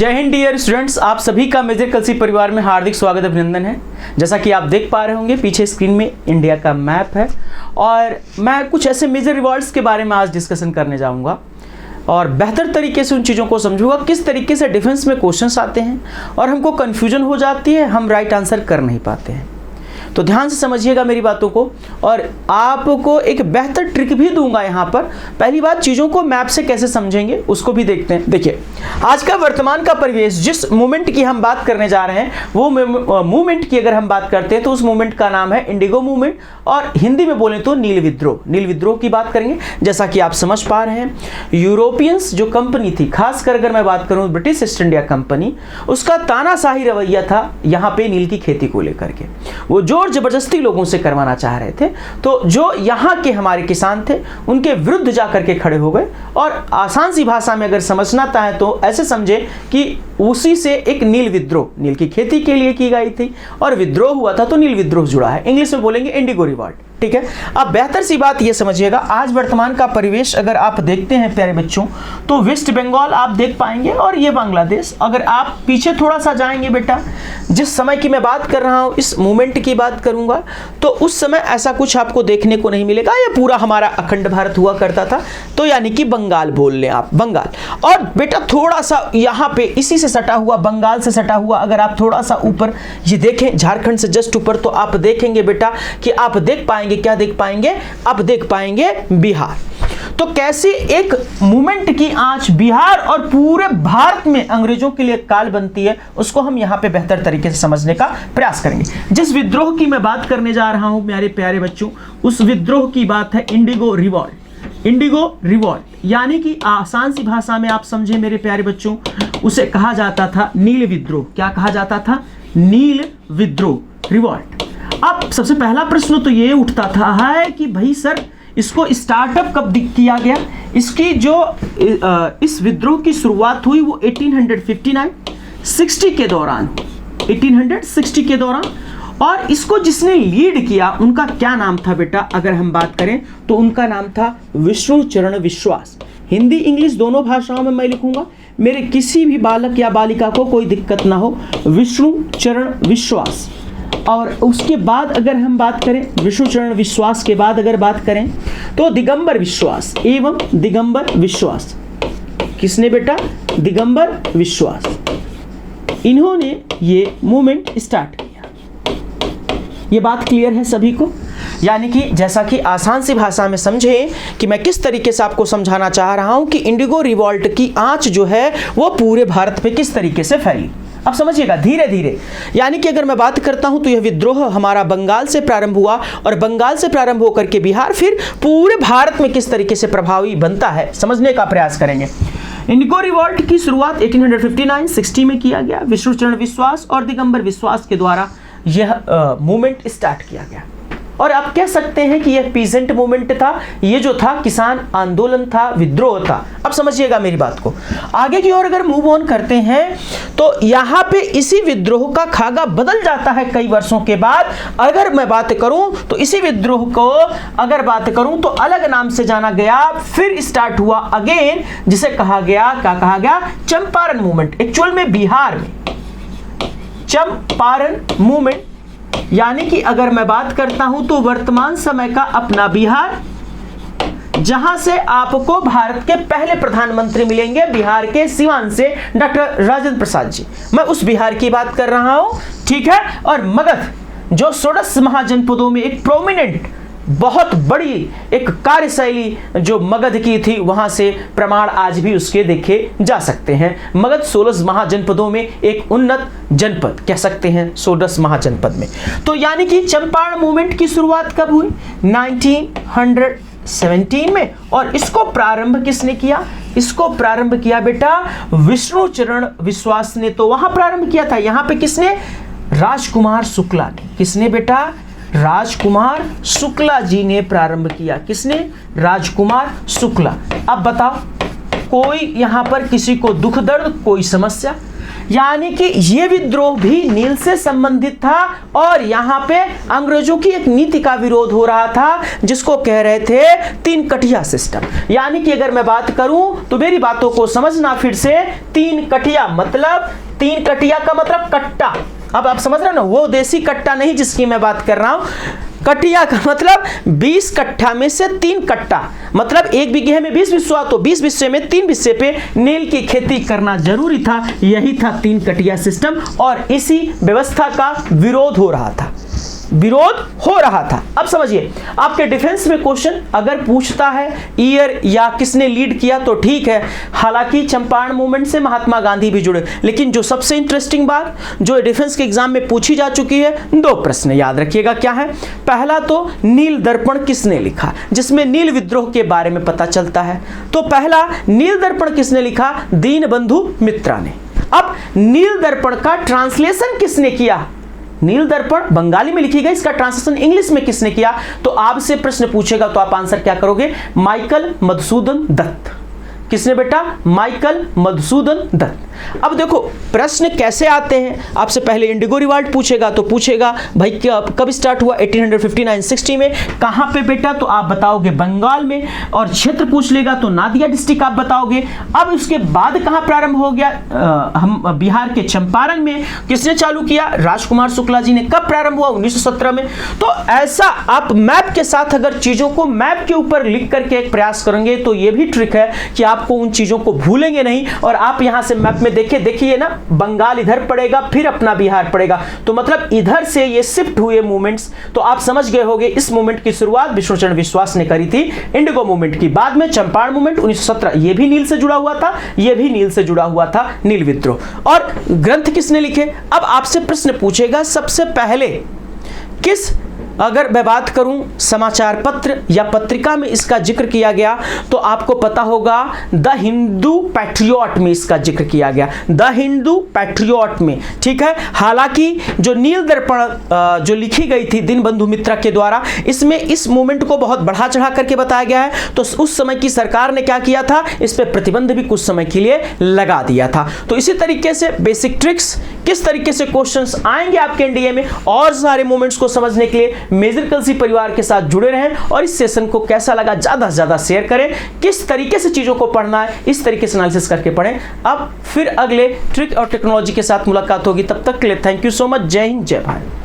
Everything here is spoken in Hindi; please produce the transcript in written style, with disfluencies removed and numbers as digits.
जय हिंद डियर स्टूडेंट्स, आप सभी का मेजर कलसी परिवार में हार्दिक स्वागत अभिनंदन है। जैसा कि आप देख पा रहे होंगे पीछे स्क्रीन में इंडिया का मैप है और मैं कुछ ऐसे मेजर रिवॉर्ड्स के बारे में आज डिस्कशन करने जाऊंगा और बेहतर तरीके से उन चीज़ों को समझूंगा किस तरीके से डिफेंस में क्वेश्चंस आते हैं और हमको कन्फ्यूजन हो जाती है, हम राइट आंसर कर नहीं पाते हैं। तो ध्यान से समझिएगा मेरी बातों को और आपको एक बेहतर ट्रिक भी दूंगा यहाँ पर। पहली बात, चीज़ों को मैप से कैसे समझेंगे उसको भी देखते हैं। देखिए, आज का वर्तमान का परिवेश, जिस मूवमेंट की हम बात करने जा रहे हैं वो मूवमेंट की अगर हम बात करते हैं तो उस मूवमेंट का नाम है इंडिगो मूवमेंट और हिंदी में बोलें तो नील विद्रोह। नील विद्रोह की बात करेंगे। जैसा कि आप समझ पा रहे हैं, यूरोपियंस जो कंपनी थी, खासकर अगर मैं बात करूँ ब्रिटिश ईस्ट इंडिया कंपनी, उसका तानाशाही रवैया था यहाँ पे नील की खेती को लेकर के। वो जोर जबरदस्ती लोगों से करवाना चाह रहे थे, तो जो यहाँ के हमारे किसान थे उनके विरुद्ध जाकर के खड़े हो गए। और आसान सी भाषा में अगर समझना चाहे तो ऐसे समझे कि उसी से एक नील विद्रोह, नील की खेती के लिए की गई थी और विद्रोह हुआ था तो नील विद्रोह जुड़ा है। इंग्लिश में बोलेंगे इंडिगो रिवॉल्ट। ठीक है, अब बेहतर सी बात ये समझिएगा, आज वर्तमान का परिवेश अगर आप देखते हैं प्यारे बच्चों तो वेस्ट बंगाल आप देख पाएंगे और ये बांग्लादेश। अगर आप पीछे थोड़ा सा जाएंगे बेटा, जिस समय की मैं बात कर रहा हूँ, इस मूवमेंट की बात करूंगा, तो उस समय ऐसा कुछ आपको देखने को नहीं मिलेगा। ये पूरा हमारा अखंड भारत हुआ करता था, तो यानी कि बंगाल बोल लें आप, बंगाल। और बेटा थोड़ा सा यहाँ पे इसी से सटा हुआ, बंगाल से सटा हुआ, अगर आप थोड़ा सा ऊपर ये देखें, झारखंड से जस्ट ऊपर, तो आप देखेंगे बेटा कि आप देख पाएंगे, क्या देख पाएंगे, अब देख पाएंगे बिहार। तो कैसे एक मूवमेंट की आंच बिहार और पूरे भारत में अंग्रेजों के लिए काल बनती है, उसको हम यहां पे बेहतर तरीके से समझने का प्रयास करेंगे। जिस विद्रोह की मैं बात करने जा रहा हूं मेरे प्यारे बच्चों, उस विद्रोह की बात है इंडिगो रिवॉल्ट। इंडिगो रिवॉल्ट यानी कि आसान सी भाषा में आप समझे मेरे प्यारे बच्चों, उसे कहा जाता था नील विद्रोह। क्या कहा जाता था? नील विद्रोह, रिवॉल्ट। अब सबसे पहला प्रश्न तो ये उठता था है कि भाई सर, इसको स्टार्टअप कब किया गया? इसकी जो इस विद्रोह की शुरुआत हुई वो 1859-60 के दौरान, 1860 के दौरान। और इसको जिसने लीड किया उनका क्या नाम था बेटा? अगर हम बात करें तो उनका नाम था विष्णु चरण विश्वास। हिंदी इंग्लिश दोनों भाषाओं में मैं लिखूंगा, मेरे किसी भी बालक या बालिका को कोई दिक्कत ना हो। विष्णु चरण विश्वास। और उसके बाद अगर हम बात करें, विष्णु चरण विश्वास के बाद अगर बात करें तो दिगंबर विश्वास एवं दिगंबर विश्वास। किसने बेटा? दिगंबर विश्वास। इन्होंने ये मूवमेंट स्टार्ट किया। ये बात क्लियर है सभी को? यानी कि जैसा कि आसान सी भाषा में समझे कि मैं किस तरीके से आपको समझाना चाह रहा हूं कि इंडिगो रिवॉल्ट की आंच जो है वो पूरे भारत पे किस तरीके से फैली। अब समझिएगा धीरे धीरे, यानी कि अगर मैं बात करता हूं तो यह विद्रोह हमारा बंगाल से प्रारंभ हुआ और बंगाल से प्रारंभ होकर के बिहार, फिर पूरे भारत में किस तरीके से प्रभावी बनता है समझने का प्रयास करेंगे। इंडिगो रिवॉल्ट की शुरुआत 1859-60 में किया गया। विष्णु चरण विश्वास और दिगंबर विश्वास के द्वारा यह मूवमेंट स्टार्ट किया गया। और आप कह सकते हैं कि यह पीजेंट मूवमेंट था, ये जो था किसान आंदोलन था, विद्रोह था। अब समझिएगा मेरी बात को। आगे की ओर अगर मूव ऑन करते हैं तो यहाँ पे इसी विद्रोह का खागा बदल जाता है कई वर्षों के बाद। अगर मैं बात करूं तो इसी विद्रोह को अगर बात करूं तो अलग नाम से जाना गया, फिर स्टार्ट हुआ अगेन, जिसे कहा गया, क्या कहा गया? चंपारण मूवमेंट। एक्चुअल में बिहार में चंपारण मूवमेंट, यानी कि अगर मैं बात करता हूं तो वर्तमान समय का अपना बिहार, जहां से आपको भारत के पहले प्रधानमंत्री मिलेंगे, बिहार के सिवान से डॉक्टर राजेंद्र प्रसाद जी। मैं उस बिहार की बात कर रहा हूं, ठीक है। और मगध, जो 16 महाजनपदों में एक प्रोमिनेंट, बहुत बड़ी एक कार्यशैली जो मगध की थी, वहां से प्रमाण आज भी उसके देखे जा सकते हैं। मगध 16 महाजनपदों में एक उन्नत जनपद कह सकते हैं, 16 महाजनपद में। तो यानी कि चंपारण मूवमेंट की शुरुआत कब हुई? 1917 में। और इसको प्रारंभ किसने किया? इसको प्रारंभ किया बेटा विष्णु चरण विश्वास ने। तो वहां प्रारंभ किया था, यहां पे किसने? राजकुमार शुक्ला ने। किसने बेटा? राजकुमार शुक्ला जी ने प्रारंभ किया। किसने? राजकुमार शुक्ला। अब बताओ, कोई यहाँ पर किसी को दुख दर्द, कोई समस्या, यानी कि ये विद्रोह भी नील से संबंधित था और यहाँ पे अंग्रेजों की एक नीति का विरोध हो रहा था जिसको कह रहे थे तीन कटिया सिस्टम। यानी कि अगर मैं बात करूं तो मेरी बातों को समझना फिर से, तीन कटिया का मतलब कट्टा। अब आप समझ रहे हो ना, वो देसी कट्टा नहीं जिसकी मैं बात कर रहा हूं, कटिया का मतलब 20 कट्ठा में से 3 कट्टा, मतलब 1 बीघे में 20 बिस्वा, तो 20 बिस्से में 3 बिस्से पे नील की खेती करना जरूरी था। यही था 3 कटिया सिस्टम और इसी व्यवस्था का विरोध हो रहा था। अब समझिए, आपके डिफेंस में क्वेश्चन अगर पूछता है ईयर या किसने लीड किया तो ठीक है, हालांकि चंपारण मूवमेंट से महात्मा गांधी भी जुड़े, लेकिन जो सबसे इंटरेस्टिंग बात जो डिफेंस के एग्जाम में पूछी जा चुकी है, 2 प्रश्न याद रखिएगा क्या है। पहला तो नील दर्पण किसने लिखा, जिसमें नील विद्रोह के बारे में पता चलता है। तो पहला नील दर्पण किसने लिखा, दीनबंधु मित्रा ने। अब नील दर्पण का ट्रांसलेशन किसने किया, नील दर्पण बंगाली में लिखी गई, इसका ट्रांसलेशन इंग्लिश में किसने किया। तो आपसे प्रश्न पूछेगा तो आप आंसर क्या करोगे, माइकल मधुसूदन दत्त। किसने बेटा, माइकल मधुसूदन दत्त। अब देखो प्रश्न कैसे आते हैं, आपसे पहले इंडिगो रिवॉल्ट पूछेगा तो पूछेगा भाई कब स्टार्ट हुआ, 1859-60 में। कहां पे बेटा, तो आप बताओगे बंगाल में। और क्षेत्र पूछ लेगा तो नादिया डिस्ट्रिक्ट आप बताओगे। अब उसके बाद कहां प्रारंभ हो गया, हम बिहार के चंपारण में। किसने चालू किया, राजकुमार शुक्ला जी ने। कब प्रारंभ हुआ, 1917 में। तो ऐसा आप मैप के साथ अगर चीजों को मैप के ऊपर लिख करके एक प्रयास करेंगे तो यह भी ट्रिक है कि आपको उन चीजों को भूलेंगे नहीं। और आप यहां से मैप में देखिए ना, बंगाल इधर पड़ेगा, फिर अपना बिहार पड़ेगा, तो मतलब इधर से ये शिफ्ट हुए मूवमेंट्स। तो आप समझ गए होंगे इस मूवमेंट की शुरुआत विष्णुचंद्र विश्वास ने करी थी, इंडिगो मूवमेंट की। बाद में चंपारण मूवमेंट 1917, ये भी नील से जुड़ा हुआ था, ये भी नील से जुड़ा हुआ था, नील विद्रोह। और ग्रंथ किसने लिखे, अब आपसे प्रश्न पूछेगा सबसे पहले किस, अगर मैं बात करूं समाचार पत्र या पत्रिका में इसका जिक्र किया गया तो आपको पता होगा द हिंदू पैट्रियट में इसका जिक्र किया गया, द हिंदू पैट्रियट में, ठीक है। हालांकि जो नील दर्पण जो लिखी गई थी दीनबंधु मित्रा के द्वारा, इसमें इस मूवमेंट को बहुत बढ़ा चढ़ा करके बताया गया है। तो उस समय की सरकार ने क्या किया था, इस पे प्रतिबंध भी कुछ समय के लिए लगा दिया था। तो इसी तरीके से बेसिक ट्रिक्स, किस तरीके से क्वेश्चंस आएंगे आपके एनडीए में, और सारे मूवमेंट्स को समझने के लिए मेजर कलसी परिवार के साथ जुड़े रहें। और इस सेशन को कैसा लगा ज्यादा से ज्यादा शेयर करें, किस तरीके से चीजों को पढ़ना है इस तरीके से एनालिसिस करके पढ़ें। अब फिर अगले ट्रिक और टेक्नोलॉजी के साथ मुलाकात होगी, तब तक के लिए थैंक यू सो मच। जय हिंद, जय भारत।